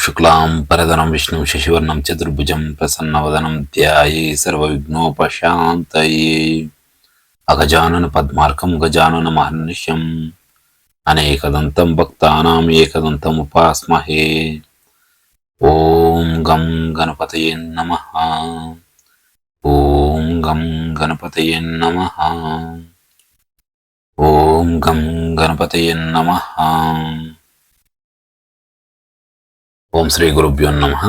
శుక్లాం పరదనం విష్ణు శశివర్ణం చతుర్భుజం ప్రసన్నవదనం ధ్యాయే సర్వవిఘ్నోపశాంతయే అగజానన పద్మార్కం గజానన మహర్నిశం అనేకదంతం భక్తానాం ఏకదంతం ఉపాస్మహే. ఓం గం గణపతయే నమః. ఓం గం గణపతయే నమః. ఓం గం గణపతయే నమః. ఓం శ్రీ గురుభ్యో నమః.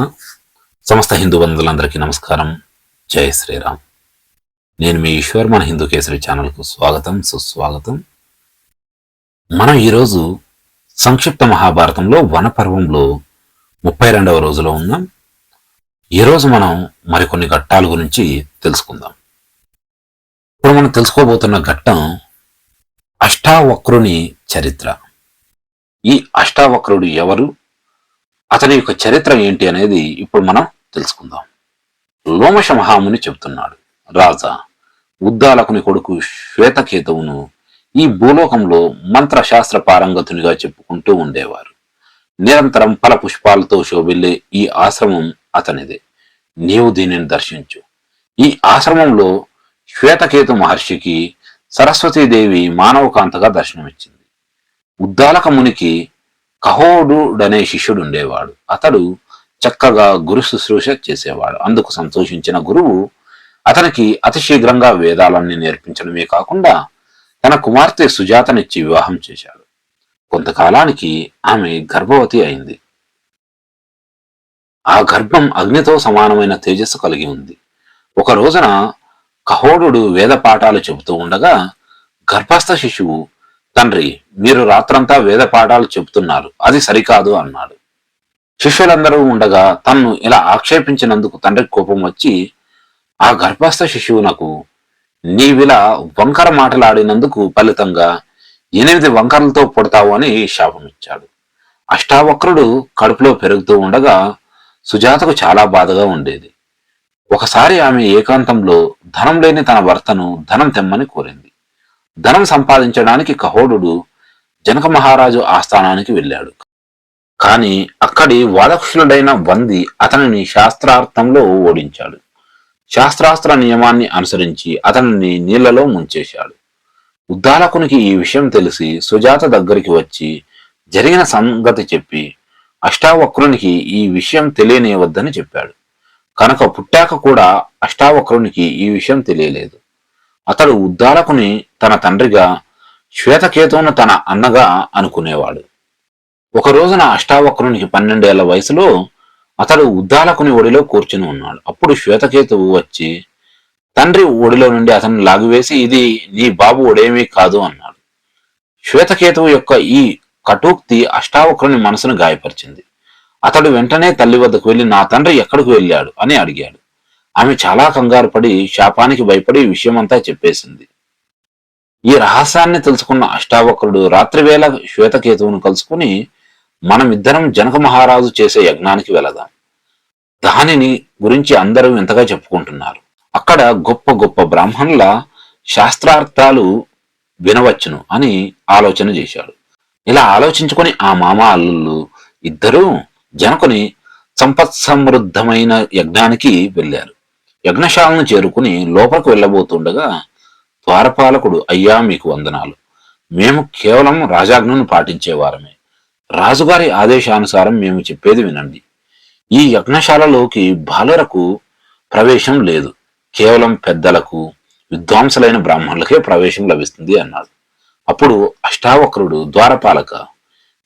సమస్త హిందూ బంధువులందరికీ నమస్కారం. జై శ్రీరామ్. నేను మీ ఈశ్వర్. మన హిందూ కేసరి ఛానల్కు స్వాగతం, సుస్వాగతం. మనం ఈరోజు సంక్షిప్త మహాభారతంలో వనపర్వంలో 32వ రోజులో ఉన్నాం. ఈరోజు మనం మరికొన్ని ఘట్టాల గురించి తెలుసుకుందాం. ఇప్పుడు మనం తెలుసుకోబోతున్న ఘట్టం అష్టావక్రుని చరిత్ర. ఈ అష్టావక్రుడు ఎవరు, అతని యొక్క చరిత్ర ఏంటి అనేది ఇప్పుడు మనం తెలుసుకుందాం. లోమశ మహాముని చెబుతున్నాడు, రాజా, ఉద్దాలకుని కొడుకు శ్వేతకేతువును ఈ భూలోకంలో మంత్రశాస్త్ర పారంగతునిగా చెప్పుకుంటూ ఉండేవారు. నిరంతరం ఫల పుష్పాలతో శోభిల్లే ఈ ఆశ్రమం అతనిదే. నీవు దీనిని దర్శించు. ఈ ఆశ్రమంలో శ్వేతకేతు మహర్షికి సరస్వతీదేవి మానవకాంతగా దర్శనమిచ్చింది. ఉద్దాలక మునికి కహోడుడనే శిష్యుడుండేవాడు. అతడు చక్కగా గురు శుశ్రూష చేసేవాడు. అందుకు సంతోషించిన గురువు అతనికి అతి శీఘ్రంగా వేదాలన్నీ నేర్పించడమే కాకుండా తన కుమార్తె సుజాతనిచ్చి వివాహం చేశాడు. కొంతకాలానికి ఆమె గర్భవతి అయింది. ఆ గర్భం అగ్నితో సమానమైన తేజస్సు కలిగి ఉంది. ఒక రోజున కహోడు వేద పాఠాలు చెబుతూ ఉండగా గర్భస్థ శిశువు, తండ్రి, మీరు రాత్రంతా వేద పాఠాలు చెబుతున్నారు, అది సరికాదు అన్నాడు. శిష్యులందరూ ఉండగా తన్ను ఇలా ఆక్షేపించినందుకు తండ్రికి కోపం వచ్చి ఆ గర్భస్థ శిశువునకు, నీవిలా వంకర మాటలాడినందుకు ఫలితంగా 8 వంకరలతో పుడతావు అని శాపమిచ్చాడు. అష్టావక్రుడు కడుపులో పెరుగుతూ ఉండగా సుజాతకు చాలా బాధగా ఉండేది. ఒకసారి ఆమె ఏకాంతంలో ధనం లేని తన భర్తను ధనం తెమ్మని కోరింది. ధనం సంపాదించడానికి కహోడు జనక మహారాజు ఆస్థానానికి వెళ్ళాడు. కాని అక్కడి వాదకుశులుడైన వంది అతనిని శాస్త్రార్థంలో ఓడించాడు. శాస్త్రాస్త్ర నియమాన్ని అనుసరించి అతనిని నీళ్లలో ముంచేశాడు. ఉద్దాలకునికి ఈ విషయం తెలిసి సుజాత దగ్గరికి వచ్చి జరిగిన సంగతి చెప్పి అష్టావక్రునికి ఈ విషయం తెలియనివద్దని చెప్పాడు. కనుక పుట్టాక కూడా అష్టావక్రునికి ఈ విషయం తెలియలేదు. అతడు ఉద్దాలకుని తన తండ్రిగా, శ్వేతకేతువును తన అన్నగా అనుకునేవాడు. ఒక రోజున అష్టావక్రునికి 12 ఏళ్ల వయసులో అతడు ఉద్దాలకుని ఒడిలో కూర్చుని ఉన్నాడు. అప్పుడు శ్వేతకేతువు వచ్చి తండ్రి ఒడిలో నుండి అతన్ని లాగివేసి, ఇది నీ బాబు ఒడేమీ కాదు అన్నాడు. శ్వేతకేతువు యొక్క ఈ కటూక్తి అష్టావక్రుని మనసును గాయపరిచింది. అతడు వెంటనే తల్లి వద్దకు వెళ్లి, నా తండ్రి ఎక్కడికి వెళ్ళాడు అని అడిగాడు. ఆమె చాలా కంగారు పడి శాపానికి భయపడి విషయమంతా చెప్పేసింది. ఈ రహస్యాన్ని తెలుసుకున్న అష్టావక్రుడు రాత్రివేళ శ్వేతకేతువును కలుసుకుని, మనమిద్దరం జనక మహారాజు చేసే యజ్ఞానికి వెళదాం. దానిని గురించి అందరూ ఇంతగా చెప్పుకుంటున్నారు. అక్కడ గొప్ప గొప్ప బ్రాహ్మణుల శాస్త్రార్థాలు వినవచ్చును అని ఆలోచన చేశాడు. ఇలా ఆలోచించుకొని ఆ మామ అల్లుళ్ళు ఇద్దరూ జనకుని సంపత్సమృద్ధమైన యజ్ఞానికి వెళ్ళారు. యజ్ఞశాలను చేరుకుని లోపలికి వెళ్ళబోతుండగా ద్వారపాలకుడు, అయ్యా, మీకు వందనాలు. మేము కేవలం రాజాజ్ఞను పాటించేవారమే. రాజుగారి ఆదేశానుసారం మేము చెప్పేది వినండి. ఈ యజ్ఞశాలలోకి బాలురకు ప్రవేశం లేదు. కేవలం పెద్దలకు, విద్వాంసులైన బ్రాహ్మణులకే ప్రవేశం లభిస్తుంది అన్నాడు. అప్పుడు అష్టావక్రుడు, ద్వారపాలక,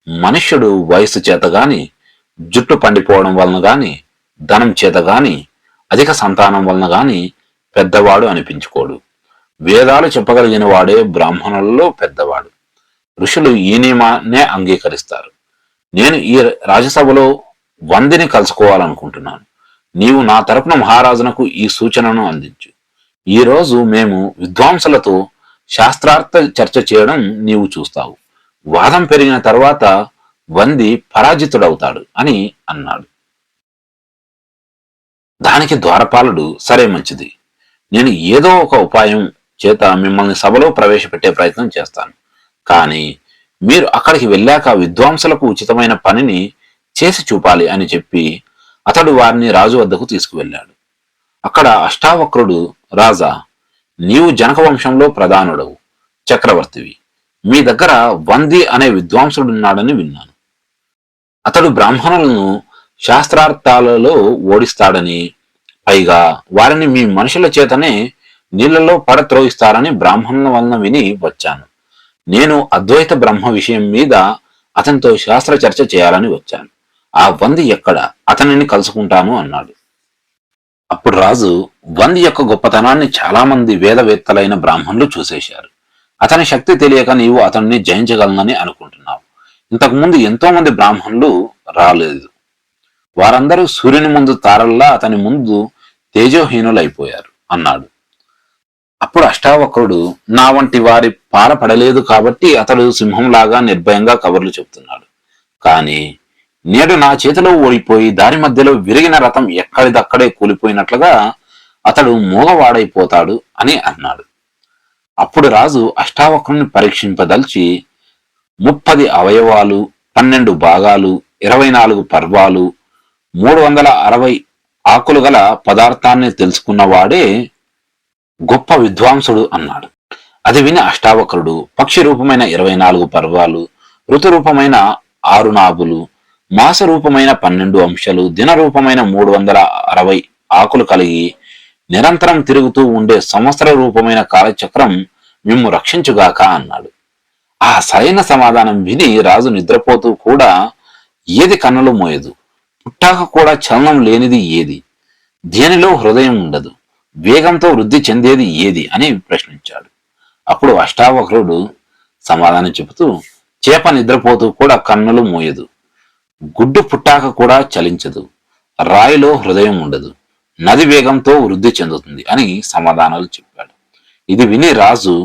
మనుష్యుడు వయస్సు చేత గాని, జుట్టు పండిపోవడం వలన గాని, ధనం చేత గాని, అధిక సంతానం వలన గాని పెద్దవాడు అనిపించుకోడు. వేదాలు చెప్పగలిగిన వాడే బ్రాహ్మణులలో పెద్దవాడు. ఋషులు ఈ నియమాన్నే అంగీకరిస్తారు. నేను ఈ రాజసభలో వందిని కలుసుకోవాలనుకుంటున్నాను. నీవు నా తరపున మహారాజునకు ఈ సూచనను అందించు. ఈ రోజు మేము విద్వాంసులతో శాస్త్రార్థ చర్చ చేయడం నీవు చూస్తావు. వాదం పెరిగిన తర్వాత వంది పరాజితుడవుతాడు అని అన్నాడు. దానికి ద్వారపాలుడు, సరే, మంచిది, నేను ఏదో ఒక ఉపాయం చేత మిమ్మల్ని సభలో ప్రవేశపెట్టే ప్రయత్నం చేస్తాను. కానీ మీరు అక్కడికి వెళ్ళాక విద్వాంసులకు ఉచితమైన పనిని చేసి చూపాలి అని చెప్పి అతడు వారిని రాజు వద్దకు తీసుకువెళ్ళాడు. అక్కడ అష్టావక్రుడు, రాజా, నీవు జనక వంశంలో ప్రధానుడవు, చక్రవర్తివి. మీ దగ్గర వంది అనే విద్వాంసుడున్నాడని విన్నాను. అతడు బ్రాహ్మణులను శాస్త్రార్థాలలో ఓడిస్తాడని, పైగా వారిని మీ మనుషుల చేతనే నీళ్లలో పడత్రోయిస్తారని బ్రాహ్మణుల వలన విని వచ్చాను. నేను అద్వైత బ్రహ్మ విషయం మీద అతనితో శాస్త్ర చర్చ చేయాలని వచ్చాను. ఆ వంది ఎక్కడ? అతనిని కలుసుకుంటాను అన్నాడు. అప్పుడు రాజు వంది యొక్క గొప్పతనాన్ని చాలా మంది వేదవేత్తలైన బ్రాహ్మణులు చూసేశారు. అతని శక్తి తెలియక నీవు అతన్ని జయించగలనని అనుకుంటున్నావు. ఇంతకుముందు ఎంతో మంది బ్రాహ్మణులు రాలేదు. వారందరూ సూర్యుని ముందు తారల్లా అతని ముందు తేజోహీనులైపోయారు అన్నాడు. అప్పుడు అష్టావక్రుడు, నా వంటి వారి పాల పడలేదు కాబట్టి అతడు సింహంలాగా నిర్భయంగా కబుర్లు చెబుతున్నాడు. కాని నేడు నా చేతిలో ఓడిపోయి దారి మధ్యలో విరిగిన రథం ఎక్కడిదక్కడే కూలిపోయినట్లుగా అతడు మూగవాడైపోతాడు అని అన్నాడు. అప్పుడు రాజు అష్టావక్రుని పరీక్షింపదల్చి 30 అవయవాలు, 12 భాగాలు, 24 పర్వాలు, 360 ఆకులు గల పదార్థాన్ని తెలుసుకున్నవాడే గొప్ప విద్వాంసుడు అన్నాడు. అది విని అష్టావక్రుడు పక్షి రూపమైన 24 పర్వాలు, ఋతు రూపమైన 6 నాభులు, మాస రూపమైన 12 అంశాలు, దిన రూపమైన 360 ఆకులు కలిగి నిరంతరం తిరుగుతూ ఉండే సంవత్సర రూపమైన కాలచక్రం మిమ్ము రక్షించుగాక అన్నాడు. ఆ సరైన సమాధానం విని రాజు నిద్రపోతూ కూడా ఏది కన్నులు మోయదు, పుట్టాక కూడా చలనం లేనిది ఏది, దేనిలో హృదయం ఉండదు, వేగంతో వృద్ధి చెందేది ఏది అని ప్రశ్నించాడు. అప్పుడు అష్టావక్రుడు సమాధానం చెబుతూ, చేప నిద్రపోతూ కూడా కన్నులు మోయదు, గుడ్డు పుట్టాక కూడా చలించదు, రాయిలో హృదయం ఉండదు, నది వేగంతో వృద్ధి చెందుతుంది అని సమాధానాలు చెప్పాడు. ఇది విని రాజు,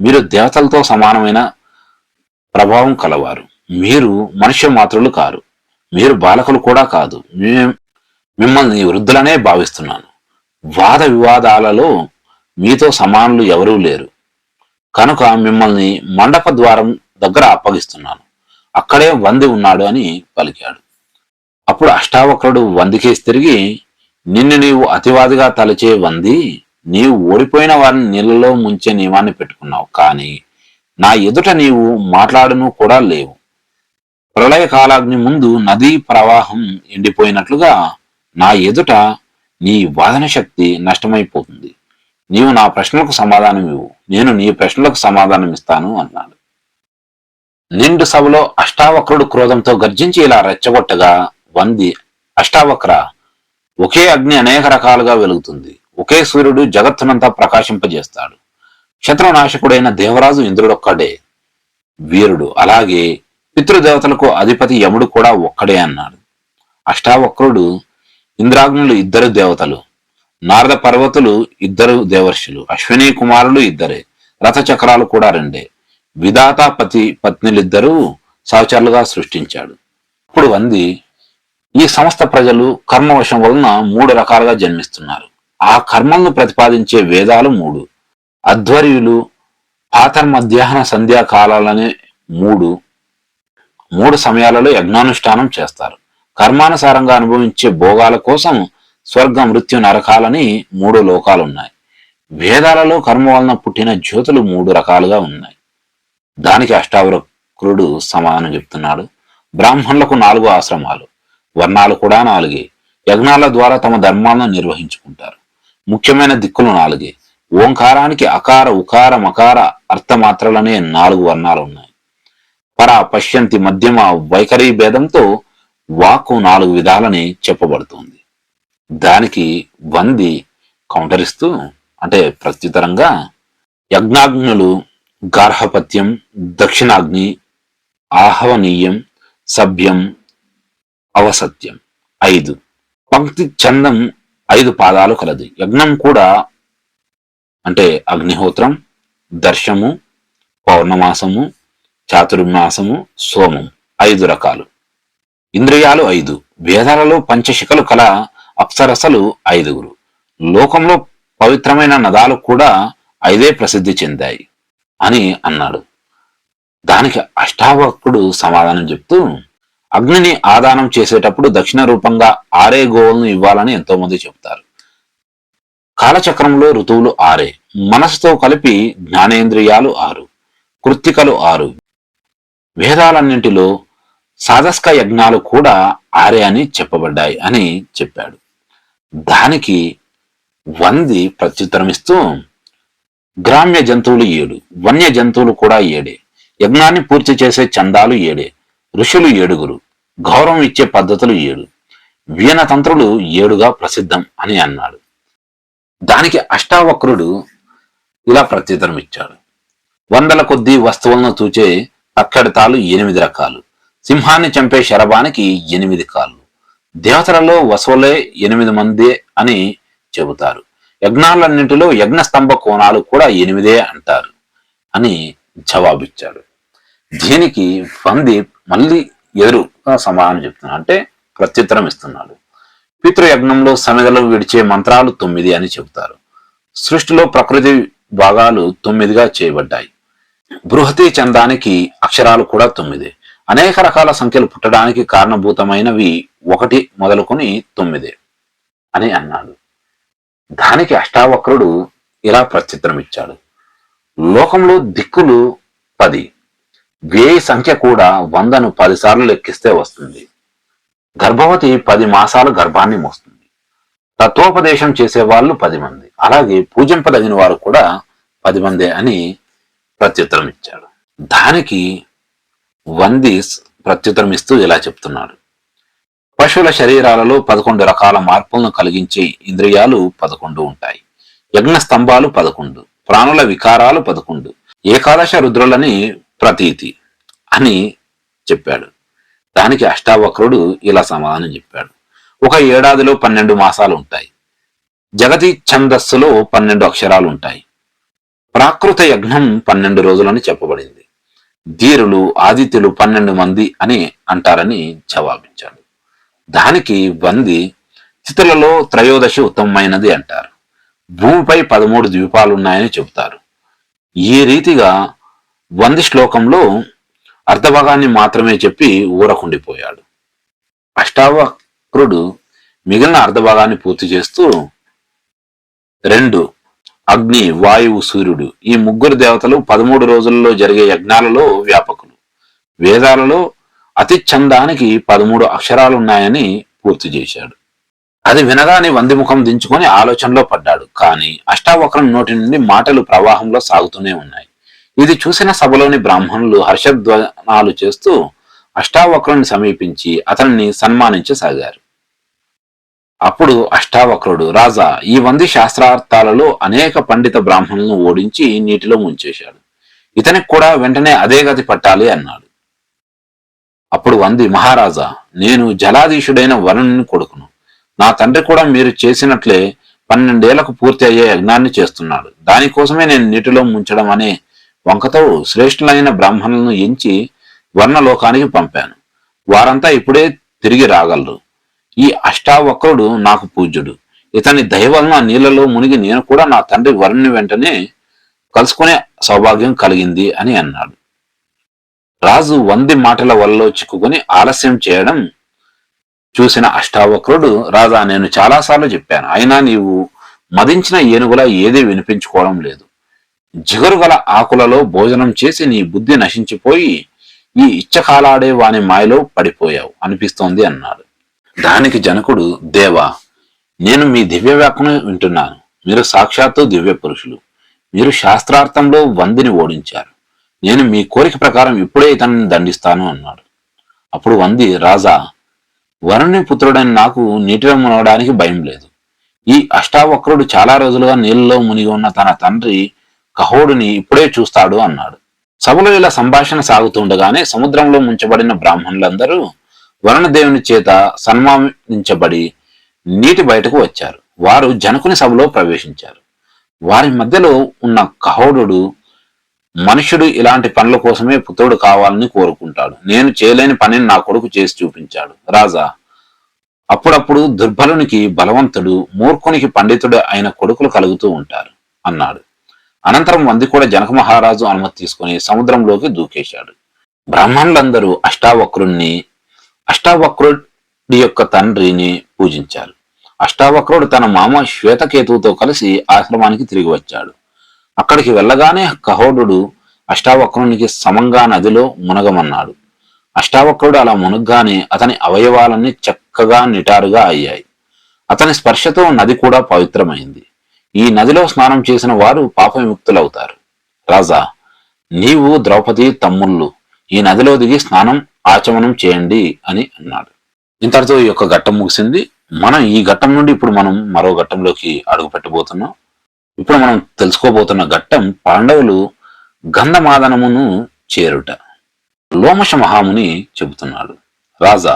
మీరు దేవతలతో సమానమైన ప్రభావం కలవారు, మీరు మనుష్య మాత్రులు కారు, మీరు బాలకులు కూడా కాదు, మిమ్మల్ని వృద్ధులనే భావిస్తున్నాను. వాద వివాదాలలో మీతో సమానులు ఎవరూ లేరు కనుక మిమ్మల్ని మండప ద్వారం దగ్గర అప్పగిస్తున్నాను, అక్కడే వంది ఉన్నాడు అని పలికాడు. అప్పుడు అష్టావక్రుడు వందికేసి తిరిగి, నిన్ను నీవు అతివాదిగా తలచే వంది, నీవు ఓడిపోయిన వారిని నీళ్ళలో ముంచే నియమాన్ని పెట్టుకున్నావు, కానీ నా ఎదుట నీవు మాట్లాడును కూడా లేవు. ప్రళయ కాలాగ్ని ముందు నదీ ప్రవాహం ఎండిపోయినట్లుగా నా ఎదుట నీ వాదన శక్తి నష్టమైపోతుంది. నీవు నా ప్రశ్నలకు సమాధానం ఇవ్వు, నేను నీ ప్రశ్నలకు సమాధానం ఇస్తాను అన్నాడు. నిండు సభలో అష్టావక్రుడు క్రోధంతో గర్జించి ఇలా రెచ్చగొట్టగా వంది, అష్టావక్ర, ఒకే అగ్ని అనేక రకాలుగా వెలుగుతుంది, ఒకే సూర్యుడు జగత్తునంతా ప్రకాశింపజేస్తాడు. శత్రునాశకుడైన దేవరాజు ఇంద్రుడొక్కడే వీరుడు, అలాగే పితృదేవతలకు అధిపతి యముడు కూడా ఒక్కడే అన్నాడు. అష్టావక్రుడు, ఇంద్రాగ్నులు 2 దేవతలు, నారద పర్వతులు 2 దేవర్షులు, అశ్విని కుమారులు 2, రథచక్రాలు కూడా 2, విధాత పత్నిలిద్దరూ సహచరులుగా సృష్టించాడు. ఇప్పుడు వంది, ఈ సమస్త ప్రజలు కర్మవశం వలన 3 రకాలుగా జన్మిస్తున్నారు. ఆ కర్మలను ప్రతిపాదించే వేదాలు 3, అధ్వర్యులు మధ్యాహ్న సంధ్యా కాలాలనే 3 సమయాలలో యజ్ఞానుష్ఠానం చేస్తారు. కర్మానుసారంగా అనుభవించే భోగాల కోసం స్వర్గ మృత్యు నరకాలని 3 లోకాలున్నాయి. వేదాలలో కర్మ వలన పుట్టిన జ్యోతులు 3 రకాలుగా ఉన్నాయి. దానికి అష్టావక్రుడు సమాధానం చెప్తున్నాడు. బ్రాహ్మణులకు 4 ఆశ్రమాలు, వర్ణాలు కూడా 4. యజ్ఞాల ద్వారా తమ ధర్మాలను నిర్వహించుకుంటారు. ముఖ్యమైన దిక్కులు 4. ఓంకారానికి అకార, ఉకార, మకార అర్థమాత్రలనే 4 వర్ణాలు ఉన్నాయి. పర, పశ్యంతి, మధ్యమ, వైఖరి భేదంతో వాక్కు 4 విధాలని చెప్పబడుతుంది. దానికి వంది కౌంటరిస్తూ, అంటే ప్రత్యుత్తరంగా, యజ్ఞాగ్నులు గార్హపత్యం, దక్షిణాగ్ని, ఆహవనీయం, సభ్యం, అవసత్యం 5. పంక్తి చందం 5 పాదాలు కలది. యజ్ఞం కూడా అంటే అగ్నిహోత్రం, దర్శము, పౌర్ణమాసము, చాతుర్మాసము, సోమం 5 రకాలు. ఇంద్రియాలు 5. వేదాలలో పంచశిఖలు కల అప్సరసలు 5. లోకంలో పవిత్రమైన నదాలు కూడా 5 ప్రసిద్ధి చెందాయి అని అన్నాడు. దానికి అష్టావక్రుడు సమాధానం చెప్తూ, అగ్నిని ఆదానం చేసేటప్పుడు దక్షిణ రూపంగా 6 గోవులను ఇవ్వాలని ఎంతో మంది చెబుతారు. కాలచక్రంలో ఋతువులు 6. మనసుతో కలిపి జ్ఞానేంద్రియాలు 6, కృత్తికలు 6. వేదాలన్నింటిలో సాధస్క యజ్ఞాలు కూడా 6 అని చెప్పబడ్డాయి అని చెప్పాడు. దానికి వంది ప్రత్యుత్తరమిస్తూ, గ్రామ్య జంతువులు 7, వన్య జంతువులు కూడా 7. యజ్ఞాన్ని పూర్తి చేసే చందాలు 7, ఋషులు 7, గౌరవం ఇచ్చే పద్ధతులు 7, వీణతంత్రులు 7గా ప్రసిద్ధం అని అన్నాడు. దానికి అష్టావక్రుడు ఇలా ప్రత్యుత్తరం ఇచ్చాడు. వందల కొద్దీ వస్తువులను తూచే పక్కెడతాలు 8 రకాలు, సింహాన్ని చంపే శరభానికి 8 కాళ్ళు, దేవతలలో వసువులే 8 మంది అని చెబుతారు. యజ్ఞాలన్నింటిలో యజ్ఞస్తంభ కోణాలు కూడా 8 అంటారు అని జవాబిచ్చాడు. దీనికి వంది మళ్ళీ ఎదురుగా సమాధానం చెప్తున్నాడు, అంటే ప్రత్యుత్తరం ఇస్తున్నాడు. పితృయజ్ఞంలో సమిధలు విడిచే మంత్రాలు 9 అని చెబుతారు. సృష్టిలో ప్రకృతి భాగాలు 9గా చేయబడ్డాయి. బృహతి చందానికి అక్షరాలు కూడా 9. అనేక రకాల సంఖ్యలు పుట్టడానికి కారణభూతమైనవి 1 మొదలుకొని 9 అని అన్నాడు. దానికి అష్టావక్రుడు ఇలా ప్రత్యుత్తరం ఇచ్చాడు. లోకంలో దిక్కులు 10, వ్యయ సంఖ్య కూడా 100ను 10 సార్లు లెక్కిస్తే వస్తుంది. గర్భవతి 10 మాసాలు గర్భాన్ని మోస్తుంది. తత్వోపదేశం చేసేవాళ్ళు 10 మంది, అలాగే పూజింపదగిన వారు కూడా 10 మందే అని ప్రత్యుత్తరం ఇచ్చాడు. దానికి వంది ప్రత్యుత్తరం ఇస్తూ ఇలా చెప్తున్నాడు. పశువుల శరీరాలలో 11 రకాల మార్పులను కలిగించే ఇంద్రియాలు 11 ఉంటాయి. యజ్ఞ స్తంభాలు 11, ప్రాణుల వికారాలు 11, ఏకాదశ రుద్రులని ప్రతీతి అని చెప్పాడు. దానికి అష్టావక్రుడు ఇలా సమాధానం చెప్పాడు. ఒక ఏడాదిలో 12 మాసాలు ఉంటాయి. జగతి ఛందస్సులో 12 అక్షరాలు ఉంటాయి. ప్రాకృత యజ్ఞం 12 రోజులని చెప్పబడింది. ధీరులు ఆదిత్యులు 12 మంది అని అంటారని జవాబిచ్చాడు. దానికి వంది, స్థితులలో త్రయోదశి ఉత్తమమైనది అంటారు. భూమిపై 13 ద్వీపాలున్నాయని చెబుతారు. ఈ రీతిగా వంది శ్లోకంలో అర్ధభాగాన్ని మాత్రమే చెప్పి ఊరకుండిపోయాడు. అష్టావక్రుడు మిగిలిన అర్ధభాగాన్ని పూర్తి చేస్తూ, 2 అగ్ని, వాయువు, సూర్యుడు ఈ 3 దేవతలు 13 రోజులలో జరిగే యజ్ఞాలలో వ్యాపకులు. వేదాలలో అతి చందానికి 13 అక్షరాలున్నాయని పూర్తి చేశాడు. అది వినగానే వంది ముఖం దించుకొని ఆలోచనలో పడ్డాడు. కానీ అష్టావక్రం నోటి నుండి మాటలు ప్రవాహంలో సాగుతూనే ఉన్నాయి. ఇది చూసిన సభలోని బ్రాహ్మణులు హర్షధ్వానాలు చేస్తూ అష్టావక్రుని సమీపించి అతన్ని సన్మానించసాగారు. అప్పుడు అష్టావక్రుడు, రాజా, ఈ వంది శాస్త్రార్థాలలో అనేక పండిత బ్రాహ్మణులను ఓడించి నీటిలో ముంచేశాడు. ఇతనికి కూడా వెంటనే అదే గతి పట్టాలి అన్నాడు. అప్పుడు వంది, మహారాజా, నేను జలాధీశుడైన వరుణుని కొడుకును. నా తండ్రి కూడా మీరు చేసినట్లే 12 ఏళ్లకు పూర్తి అయ్యే యజ్ఞాన్ని చేస్తున్నాడు. దానికోసమే నేను నీటిలో ముంచడం అనే వంకతో శ్రేష్ఠులైన బ్రాహ్మణులను ఎంచి వర్ణలోకానికి పంపాను. వారంతా ఇప్పుడే తిరిగి రాగలరు. ఈ అష్టావక్రుడు నాకు పూజ్యుడు. ఇతని దయ వలన నీళ్లలో మునిగి నేను కూడా నా తండ్రి వరుణ్ణి వెంటనే కలుసుకునే సౌభాగ్యం కలిగింది అని అన్నాడు. రాజు వంది మాటల వలలో చిక్కుకొని ఆలస్యం చేయడం చూసిన అష్టావక్రుడు, రాజా, నేను చాలాసార్లు చెప్పాను, అయినా నీవు మదించిన ఏనుగులా ఏదీ వినిపించుకోవడం లేదు. జిగురు గల ఆకులలో భోజనం చేసి నీ బుద్ధి నశించిపోయి ఈ ఇచ్చకాలాడే వాని మాయలో పడిపోయావు అనిపిస్తోంది అన్నాడు. దానికి జనకుడు, దేవా, నేను మీ దివ్య వ్యాఖ్యను వింటున్నాను. మీరు సాక్షాత్తు దివ్య పురుషులు. మీరు శాస్త్రార్థంలో వందిని ఓడించారు. నేను మీ కోరిక ప్రకారం ఇప్పుడే ఇతన్ని దండిస్తాను అన్నాడు. అప్పుడు వంది, రాజా, వరుణి పుత్రుడైన నాకు నీటిలో మునగడానికి భయం లేదు. ఈ అష్టావక్రుడు చాలా రోజులుగా నీళ్ళలో మునిగి ఉన్న తన తండ్రి కహోడుని ఇప్పుడే చూస్తాడు అన్నాడు. సభలో ఇలా సంభాషణ సాగుతుండగానే సముద్రంలో ముంచబడిన బ్రాహ్మణులందరూ వరుణదేవుని చేత సన్మానించబడి నీటి బయటకు వచ్చారు. వారు జనకుని సభలో ప్రవేశించారు. వారి మధ్యలో ఉన్న కహోడు, మనుష్యుడు ఇలాంటి పనుల కోసమే పుత్రుడు కావాలని కోరుకుంటాడు. నేను చేయలేని పనిని నా కొడుకు చేసి చూపించాడు. రాజా, అప్పుడప్పుడు దుర్బలునికి బలవంతుడు, మూర్ఖునికి పండితుడు అయిన కొడుకులు కలుగుతూ ఉంటారు అన్నాడు. అనంతరం వంది కూడా జనక మహారాజు అనుమతి తీసుకుని సముద్రంలోకి దూకేశాడు. బ్రాహ్మణులందరూ అష్టావక్రుణ్ణి అష్టావక్రుడి యొక్క తండ్రిని పూజించారు. అష్టావక్రుడు తన మామ శ్వేతకేతువుతో కలిసి ఆశ్రమానికి తిరిగి వచ్చాడు. అక్కడికి వెళ్ళగానే కహోడు అష్టావక్రునికి సమంగా నదిలో మునగమన్నాడు. అష్టావక్రుడు అలా మునగ్గానే అతని అవయవాలన్నీ చక్కగా నిటారుగా అయ్యాయి. అతని స్పర్శతో నది కూడా పవిత్రమైంది. ఈ నదిలో స్నానం చేసిన వారు పాప విముక్తులవుతారు. రాజా, నీవు ద్రౌపది తమ్ముళ్ళు ఈ నదిలో దిగి స్నానం ఆచమనం చేయండి అని అన్నాడు. ఇంతటితో ఈ యొక్క ఘట్టం ముగిసింది. మనం ఈ ఘట్టం నుండి ఇప్పుడు మనం మరో ఘట్టంలోకి అడుగు పెట్టబోతున్నాం. ఇప్పుడు మనం తెలుసుకోబోతున్న ఘట్టం పాండవులు గంధమాదనమును చేరుట. లోమశ మహాముని చెబుతున్నాడు, రాజా,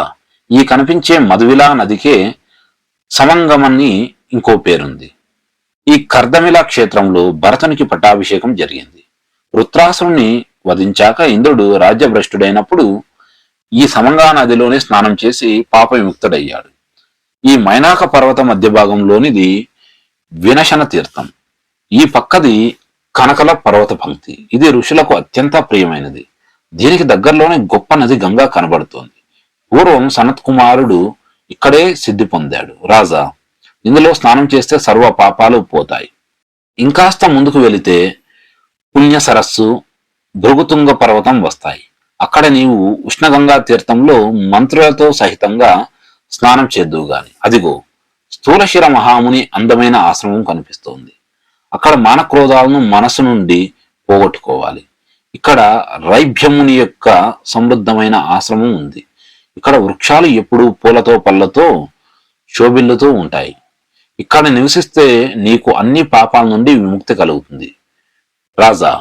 ఈ కనిపించే మధువిలా నదికే సమంగమని ఇంకో పేరుంది. ఈ కర్దమిలా క్షేత్రంలో భరతునికి పట్టాభిషేకం జరిగింది. వృత్రాసురుణ్ణి వధించాక ఇంద్రుడు రాజ్యభ్రష్టుడైనప్పుడు ఈ సమంగా నదిలోనే స్నానం చేసి పాప విముక్తుడయ్యాడు. ఈ మైనాక పర్వత మధ్య భాగంలోనిది వినశన తీర్థం. ఈ పక్కది కనకల పర్వత పంక్తి. ఇది ఋషులకు అత్యంత ప్రియమైనది. దీనికి దగ్గరలోనే గొప్ప నది గంగా కనబడుతోంది. పూర్వం సనత్ కుమారుడు ఇక్కడే సిద్ధి పొందాడు. రాజా, ఇందులో స్నానం చేస్తే సర్వ పాపాలు పోతాయి. ఇంకాస్త ముందుకు వెళితే పుణ్య సరస్సు, భృగుతుంగ పర్వతం వస్తాయి. అక్కడ నీవు ఉష్ణగంగా తీర్థంలో మంత్రులతో సహితంగా స్నానం చేద్దువు గాని. అదిగో స్థూలశిర మహాముని అందమైన ఆశ్రమం కనిపిస్తోంది. అక్కడ మానక్రోధాలను మనసు నుండి పోగొట్టుకోవాలి. ఇక్కడ రైభ్యముని యొక్క సమృద్ధమైన ఆశ్రమం ఉంది. ఇక్కడ వృక్షాలు ఎప్పుడూ పూలతో పళ్ళతో శోభిల్లుతూ ఉంటాయి. ఇక్కడ నివసిస్తే నీకు అన్ని పాపాల నుండి విముక్తి కలుగుతుంది. రాజా,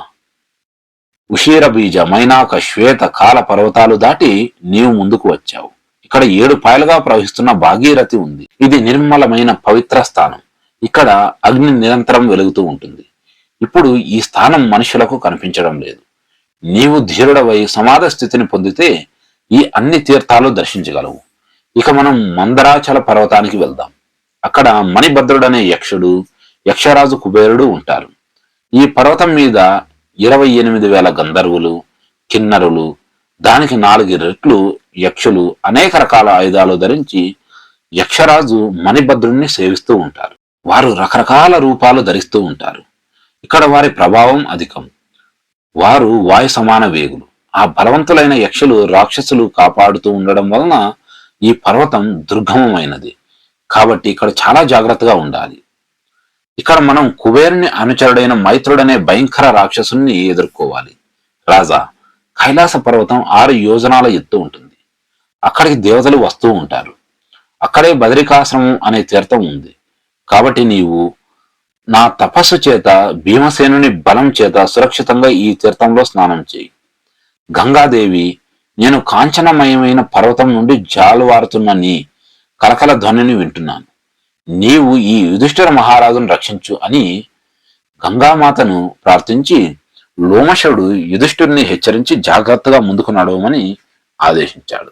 ఉషీర బీజ, మైనాక, శ్వేత, కాల పర్వతాలు దాటి నీవు ముందుకు వచ్చావు. ఇక్కడ 7 పాయలుగా ప్రవహిస్తున్న భాగీరథి ఉంది. ఇది నిర్మలమైన పవిత్ర స్థానం. ఇక్కడ అగ్ని నిరంతరం వెలుగుతూ ఉంటుంది. ఇప్పుడు ఈ స్థానం మనుషులకు కనిపించడం లేదు. నీవు ధీరుడవై సమాధ స్థితిని పొందితే ఈ అన్ని తీర్థాలు దర్శించగలవు. ఇక మనం మందరాచల పర్వతానికి వెళ్దాం. అక్కడ మణిభద్రుడనే యక్షుడు, యక్షరాజు కుబేరుడు ఉంటారు. ఈ పర్వతం మీద 28,000 గంధర్వులు, కిన్నరులు, దానికి 4 రెట్లు యక్షులు అనేక రకాల ఆయుధాలు ధరించి యక్షరాజు మణిభద్రుణ్ణి సేవిస్తూ ఉంటారు. వారు రకరకాల రూపాలు ధరిస్తూ ఉంటారు. ఇక్కడ వారి ప్రభావం అధికం. వారు వాయు సమాన వేగులు. ఆ బలవంతులైన యక్షులు రాక్షసులు కాపాడుతూ ఉండడం వలన ఈ పర్వతం దుర్గమమైనది. కాబట్టి ఇక్కడ చాలా జాగ్రత్తగా ఉండాలి. ఇక్కడ మనం కుబేరుని అనుచరుడైన మైత్రుడనే భయంకర రాక్షసుని ఎదుర్కోవాలి. రాజా, కైలాస పర్వతం 6 యోజనాల ఎత్తు ఉంటుంది. అక్కడికి దేవతలు వస్తూ ఉంటారు. అక్కడే బదరికాశ్రమం అనే తీర్థం ఉంది. కాబట్టి నీవు నా తపస్సు చేత, భీమసేనుని బలం చేత సురక్షితంగా ఈ తీర్థంలో స్నానం చేయి. గంగాదేవి, నేను కాంచనమయమైన పర్వతం నుండి జాలువారుతున్న నీ కలకల ధ్వనిని వింటున్నాను. నీవు ఈ యుధిష్ఠిర మహారాజును రక్షించు అని గంగామాతను ప్రార్థించి లోమశుడు యుధిష్ఠిరుని హెచ్చరించి జాగ్రత్తగా ముందుకు నడవమని ఆదేశించాడు.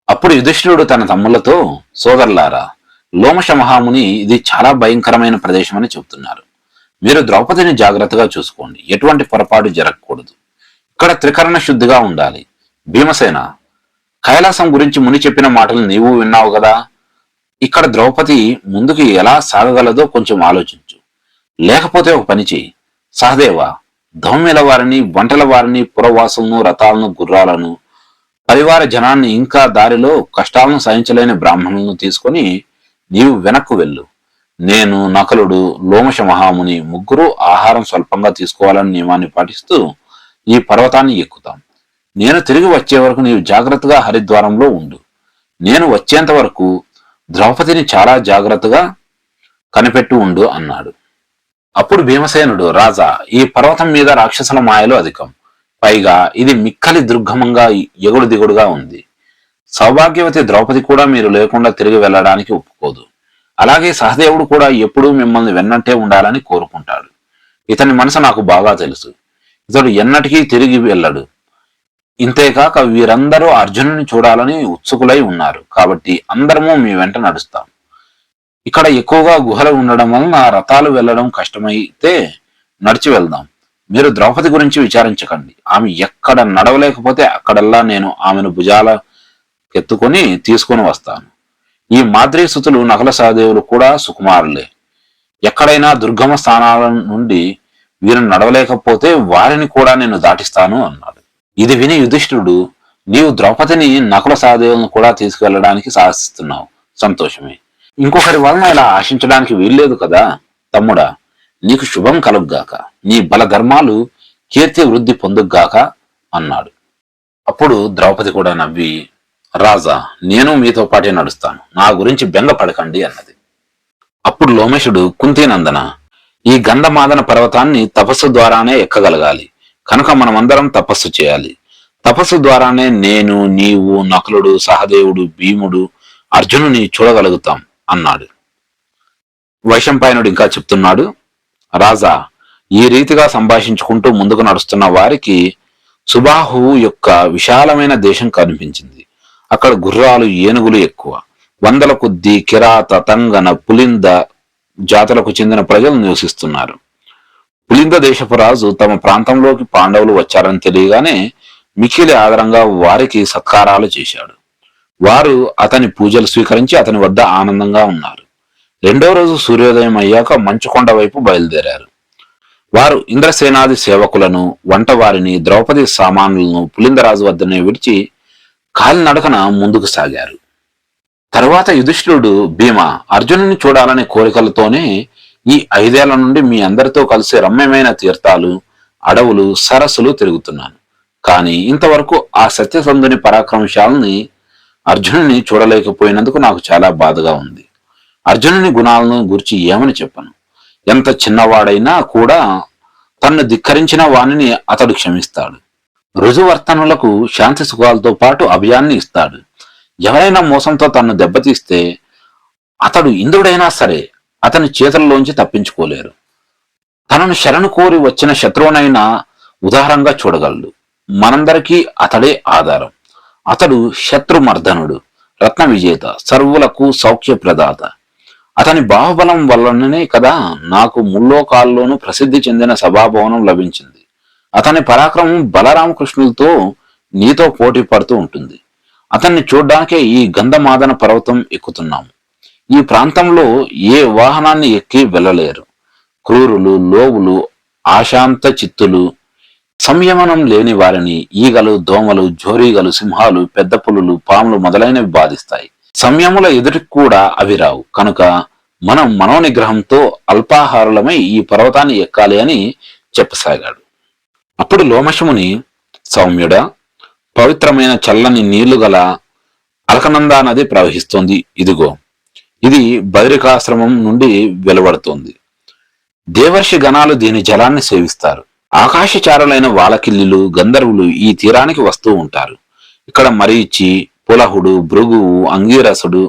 అప్పుడు యుధిష్ఠిరుడు తన తమ్ములతో, సోదరులారా, లోమశ మహాముని ఇది చాలా భయంకరమైన ప్రదేశం అని చెబుతున్నారు. మీరు ద్రౌపదిని జాగ్రత్తగా చూసుకోండి. ఎటువంటి పొరపాటు జరగకూడదు. ఇక్కడ త్రికరణ శుద్ధిగా ఉండాలి. భీమసేన, కైలాసం గురించి ముని చెప్పిన మాటలు నీవు విన్నావు కదా. ఇక్కడ ద్రౌపది ముందుకు ఎలా సాగగలదో కొంచెం ఆలోచించు. లేకపోతే ఒక పని చెయ్యి. సహదేవ, ధౌమ్యుల వారిని, వంటల వారిని, పురవాసులను, రథాలను, గుర్రాలను, పరివార జనాన్ని, ఇంకా దారిలో కష్టాలను సహించలేని బ్రాహ్మణులను తీసుకొని నీవు వెనక్కు వెళ్ళు. నేను, నకులుడు, లోమశ మహాముని ముగ్గురు ఆహారం స్వల్పంగా తీసుకోవాలని నియమాన్ని పాటిస్తూ ఈ పర్వతాన్ని ఎక్కుతాం. నేను తిరిగి వచ్చే వరకు నీవు జాగ్రత్తగా హరిద్వారంలో ఉండు. నేను వచ్చేంత వరకు ద్రౌపదిని చాలా జాగ్రత్తగా కనిపెట్టు ఉండు అన్నాడు. అప్పుడు భీమసేనుడు, రాజా, ఈ పర్వతం మీద రాక్షసుల మాయలు అధికం. పైగా ఇది మిక్కలి దుర్గమంగా ఎగుడు దిగుడుగా ఉంది. సౌభాగ్యవతి ద్రౌపది కూడా మీరు లేకుండా తిరిగి వెళ్ళడానికి ఒప్పుకోదు. అలాగే సహదేవుడు కూడా ఎప్పుడూ మిమ్మల్ని వెన్నంటే ఉండాలని కోరుకుంటాడు. ఇతని మనసు నాకు బాగా తెలుసు. ఇతడు ఎన్నటికీ తిరిగి వెళ్ళడు. ఇంతేకాక వీరందరూ అర్జునుని చూడాలని ఉత్సుకులై ఉన్నారు. కాబట్టి అందరము మీ వెంట నడుస్తాం. ఇక్కడ ఎక్కువగా గుహలు ఉండడం వలన రథాలు వెళ్లడం కష్టమైతే నడిచి వెళ్దాం. మీరు ద్రౌపది గురించి విచారించకండి. ఆమె ఎక్కడ నడవలేకపోతే అక్కడల్లా నేను ఆమెను భుజాల ఎత్తుకొని తీసుకొని వస్తాను. ఈ మాద్రీసుతులు నకుల సహదేవులు కూడా సుకుమారులే. ఎక్కడైనా దుర్గమ స్థానాల నుండి వీరిని నడవలేకపోతే వారిని కూడా నేను దాటిస్తాను అన్నాడు. ఇది విని యుధిష్ఠిరుడు, నీవు ద్రౌపదిని నకుల సహదేవులను కూడా తీసుకువెళ్ళడానికి సాహసిస్తున్నావు, సంతోషమే. ఇంకొకరి వలన ఇలా ఆశించడానికి వీల్లేదు కదా తమ్ముడా, నీకు శుభం కలుగ్గాక, నీ బల ధర్మాలు కీర్తి వృద్ధి పొందుగ్గాక అన్నాడు. అప్పుడు ద్రౌపది కూడా నవ్వి, రాజా, నేను మీతో పాటే నడుస్తాను, నా గురించి బెంగపడకండి అన్నది. అప్పుడు లోమేశుడు, కుంతీనందన, ఈ గంధమాదన పర్వతాన్ని తపస్సు ద్వారానే ఎక్కగలగాలి, కనుక మనమందరం తపస్సు చేయాలి. తపస్సు ద్వారానే నేను, నీవు, నకులుడు, సహదేవుడు, భీముడు, అర్జునుని చూడగలుగుతాం అన్నాడు. వైశంపాయనుడు ఇంకా చెప్తున్నాడు, రాజా, ఈ రీతిగా సంభాషించుకుంటూ ముందుకు నడుస్తున్న వారికి సుబాహువు యొక్క విశాలమైన దేశం కనిపించింది. అక్కడ గుర్రాలు, ఏనుగులు ఎక్కువ. వందల కొద్దీ కిరాత, తంగన, పులింద జాతులకు చెందిన ప్రజలు నివసిస్తున్నారు. పులింద దేశపు రాజు తమ ప్రాంతంలోకి పాండవులు వచ్చారని తెలియగానే మిక్కిలి ఆదరంగా వారికి సత్కారాలు చేశాడు. వారు అతని పూజలు స్వీకరించి అతని వద్ద ఆనందంగా ఉన్నారు. రెండో రోజు సూర్యోదయం అయ్యాక మంచుకొండ వైపు బయలుదేరారు. వారు ఇంద్రసేనాది సేవకులను, వంటవారిని, ద్రౌపది సామానులను పులిందరాజు వద్దనే విడిచి కాలినడకన ముందుకు సాగారు. తరువాత యుధిష్ఠిరుడు, భీమ, అర్జునుని చూడాలనే కోరికలతోనే ఈ 5 ఏళ్ల నుండి మీ అందరితో కలిసి రమ్యమైన తీర్థాలు, అడవులు, సరస్సులు తిరుగుతున్నాను. కానీ ఇంతవరకు ఆ సత్యసంధుని పరాక్రమశాలని అర్జునుని చూడలేకపోయినందుకు నాకు చాలా బాధగా ఉంది. అర్జునుని గుణాలను గురించి ఏమని చెప్పను? ఎంత చిన్నవాడైనా కూడా తన్ను ధిక్కరించిన వాణిని అతడు క్షమిస్తాడు. రుజువర్తనులకు శాంతి సుఖాలతో పాటు అభయాన్ని ఇస్తాడు. ఎవరైనా మోసంతో తన్ను దెబ్బతీస్తే అతడు ఇంద్రుడైనా సరే అతని చేతుల్లోంచి తప్పించుకోలేరు. తనను శరణు కోరి వచ్చిన శత్రువునైనా ఉదారంగా చూడగలడు. మనందరికీ అతడే ఆధారం. అతడు శత్రుమర్దనుడు, రత్న విజేత, సర్వులకు సౌఖ్య ప్రదాత. అతని బాహుబలం వల్లనే కదా నాకు ముల్లోకాల్లోనూ ప్రసిద్ధి చెందిన సభాభవనం లభించింది. అతని పరాక్రమం బలరామకృష్ణులతో నీతో పోటీ పడుతూ ఉంటుంది. అతన్ని చూడ్డానికే ఈ గంధమాదన పర్వతం ఎక్కుతున్నాము. ఈ ప్రాంతంలో ఏ వాహనాన్ని ఎక్కి వెళ్ళలేరు. క్రూరులు, లోవులు, ఆశాంత చిత్తులు, సంయమనం లేని వారిని ఈగలు, దోమలు, జోరీగలు, సింహాలు, పెద్ద పులులు, పాములు మొదలైనవి బాధిస్తాయి. సంయముల ఎదుటికి కూడా అవి రావు. కనుక మనం మనోనిగ్రహంతో అల్పాహారులమై ఈ పర్వతాన్ని ఎక్కాలి అని చెప్పసాగాడు. అప్పుడు లోమశముని, సౌమ్యుడా, పవిత్రమైన చల్లని నీళ్లు గల అలకనందా నది ప్రవహిస్తోంది. ఇదిగో, ఇది బదరికాశ్రమం నుండి వెలువడుతోంది. దేవర్షి గణాలు దీని జలాన్ని సేవిస్తారు. ఆకాశచారులైన వాలకిల్లిలు, గంధర్వులు ఈ తీరానికి వస్తూ ఉంటారు. ఇక్కడ మరీచి, పులహుడు, భృగువు, అంగీరసుడు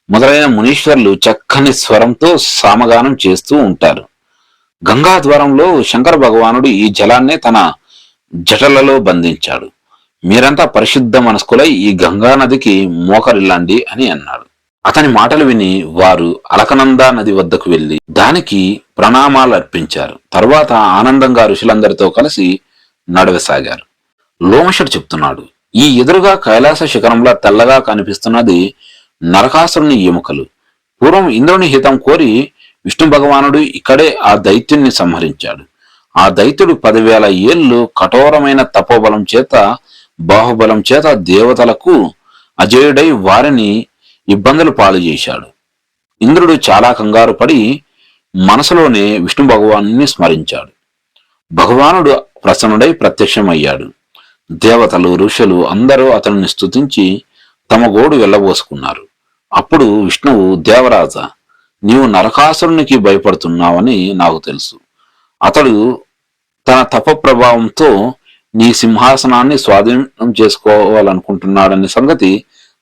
మొదలైన మునీశ్వర్లు చక్కని స్వరంతో సామగానం చేస్తూ ఉంటారు. గంగా ద్వారంలో శంకర భగవానుడు ఈ జలాన్ని తన జటలలో బంధించాడు. మీరంతా పరిశుద్ధ మనస్కులై ఈ గంగా నదికి మోకరిల్లండి అని అన్నాడు. అతని మాటలు విని వారు అలకనందా నది వద్దకు వెళ్లి దానికి ప్రణామాలు అర్పించారు. తరువాత ఆనందంగా ఋషులందరితో కలిసి నడవసాగారు. లోమశుడు చెప్తున్నాడు, ఈ ఎదురుగా కైలాస శిఖరంలా తెల్లగా కనిపిస్తున్నది నరకాసురుని ఎముకలు. పూర్వం ఇంద్రుని హితం కోరి విష్ణు భగవానుడు ఇక్కడే ఆ దైత్యుణ్ణి సంహరించాడు. ఆ దైత్యుడు 10,000 ఏళ్లు కఠోరమైన తపోబలం చేత, బాహుబలం చేత దేవతలకు అజేయుడై వారిని ఇబ్బందులు పాలు చేశాడు. ఇంద్రుడు చాలా కంగారు పడి మనసులోనే విష్ణు భగవాను స్మరించాడు. భగవానుడు ప్రసన్నుడై ప్రత్యక్షమయ్యాడు. దేవతలు, ఋషులు అందరూ అతనిని స్తుతించి తమ గోడు వెళ్ళబోసుకున్నారు. అప్పుడు విష్ణువు, దేవరాజా, నీవు నరకాసురునికి భయపడుతున్నావని నాకు తెలుసు. అతడు తన తప ప్రభావంతో నీ సింహాసనాన్ని స్వాధీనం చేసుకోవాలనుకుంటున్నాడనే సంగతి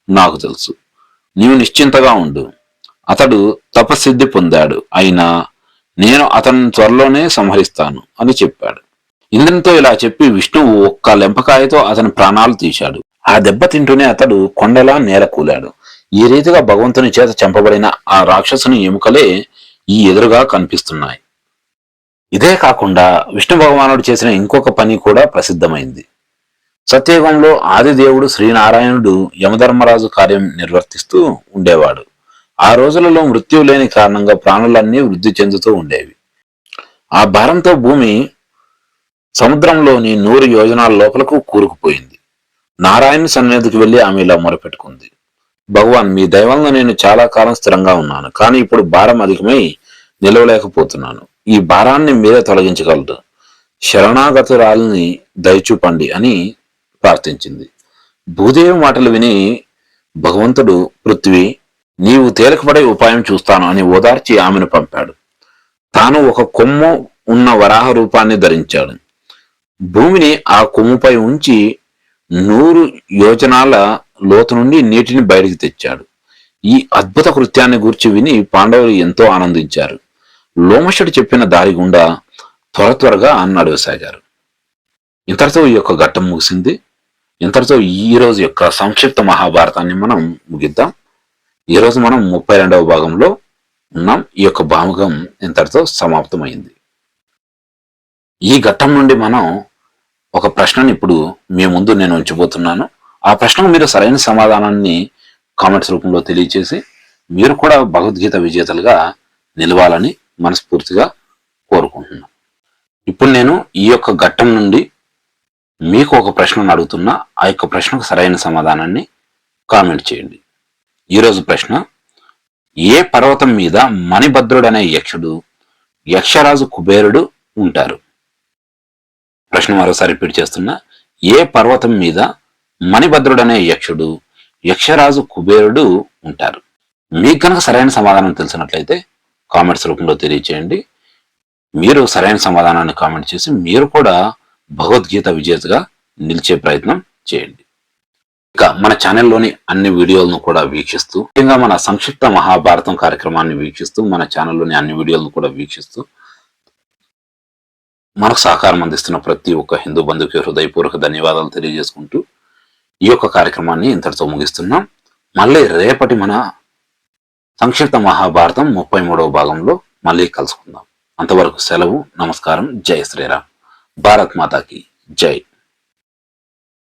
నాకు తెలుసు. నీవు నిశ్చింతగా ఉండు. అతడు తపసిద్ధి పొందాడు. అయినా నేను అతన్ని త్వరలోనే సంహరిస్తాను అని చెప్పాడు. ఇంద్రునితో ఇలా చెప్పి విష్ణువు ఒక్క లెంపకాయతో అతని ప్రాణాలు తీశాడు. ఆ దెబ్బ తింటూనే అతడు కొండలా నేల కూలాడు. ఈ రీతిగా భగవంతుని చేత చంపబడిన ఆ రాక్షసుని ఎముకలే ఈ ఎదురుగా కనిపిస్తున్నాయి. ఇదే కాకుండా విష్ణు భగవానుడు చేసిన ఇంకొక పని కూడా ప్రసిద్ధమైంది. సత్యయుగంలో ఆదిదేవుడు శ్రీనారాయణుడు యమధర్మరాజు కార్యం నిర్వర్తిస్తూ ఉండేవాడు. ఆ రోజులలో మృత్యువు లేని కారణంగా ప్రాణులన్నీ వృద్ధి చెందుతూ ఉండేవి. ఆ భారంతో భూమి సముద్రంలోని 100 యోజనాల లోపలకు కూరుకుపోయింది. నారాయణుని సన్నిధికి వెళ్లి ఆమె ఇలా మొరపెట్టుకుంది. భగవాన్, మీ దయ వలన నేను చాలా కాలం స్థిరంగా ఉన్నాను, కానీ ఇప్పుడు భారం అధికమై నిలవలేకపోతున్నాను. ఈ భారాన్ని మీరే తొలగించగలరు. శరణాగతురాలని దయచూపండి అని ప్రార్థించింది. భూదేవి మాటలు విని భగవంతుడు, పృథ్వీ, నీవు తేలికపడే ఉపాయం చూస్తాను అని ఓదార్చి ఆమెను పంపాడు. తాను ఒక కొమ్ము ఉన్న వరాహ రూపాన్ని ధరించాడు. భూమిని ఆ కొమ్ముపై ఉంచి 100 యోజనాల లోతు నుండి నీటిని బయటికి తెచ్చాడు. ఈ అద్భుత కృత్యాన్ని గూర్చి విని పాండవులు ఎంతో ఆనందించారు. లోమశుడు చెప్పిన దారి గుండా త్వరగా నడవసాగారు. ఇంతటితో ఈ యొక్క ఘట్టం ముగిసింది. ఇంతటితో ఈ రోజు యొక్క సంక్షిప్త మహాభారతాన్ని మనం ముగిద్దాం. ఈరోజు మనం 32వ భాగంలో ఉన్నాం. ఈ యొక్క భాగం ఇంతటితో సమాప్తమైంది. ఈ ఘట్టం నుండి మనం ఒక ప్రశ్నని ఇప్పుడు మీ ముందు నేను ఉంచబోతున్నాను. ఆ ప్రశ్నకు మీరు సరైన సమాధానాన్ని కామెంట్స్ రూపంలో తెలియచేసి మీరు కూడా భగవద్గీత విజేతలుగా నిలవాలని మనస్ఫూర్తిగా కోరుకుంటున్నాను. ఇప్పుడు నేను ఈ యొక్క ఘట్టం నుండి మీకు ఒక ప్రశ్నను అడుగుతున్నా. ఆ యొక్క ప్రశ్నకు సరైన సమాధానాన్ని కామెంట్ చేయండి. ఈరోజు ప్రశ్న: ఏ పర్వతం మీద మణిభద్రుడనే యక్షుడు, యక్షరాజు కుబేరుడు ఉంటారు? ప్రశ్న మరోసారి రిపీట్ చేస్తున్నా. ఏ పర్వతం మీద మణిభద్రుడనే యక్షుడు, యక్షరాజు కుబేరుడు ఉంటారు? మీకు కనుక సరైన సమాధానం తెలిసినట్లయితే కామెంట్స్ రూపంలో తెలియచేయండి. మీరు సరైన సమాధానాన్ని కామెంట్ చేసి మీరు కూడా భగవద్గీత విజేతగా నిలిచే ప్రయత్నం చేయండి. ఇక మన ఛానల్లోని అన్ని వీడియోలను కూడా వీక్షిస్తూ, ముఖ్యంగా మన సంక్షిప్త మహాభారతం కార్యక్రమాన్ని వీక్షిస్తూ, మన ఛానల్లోని అన్ని వీడియోలను కూడా వీక్షిస్తూ మనకు సహకారం అందిస్తున్న ప్రతి ఒక్క హిందూ బంధువుకి హృదయపూర్వక ధన్యవాదాలు తెలియజేసుకుంటూ ఈ యొక్క కార్యక్రమాన్ని ఇంతటితో ముగిస్తున్నాం. మళ్ళీ రేపటి మన సంక్షిప్త మహాభారతం 33వ భాగంలో మళ్ళీ కలుసుకుందాం. అంతవరకు సెలవు. నమస్కారం. జై శ్రీరామ్. భారత్ మాతాకి జై.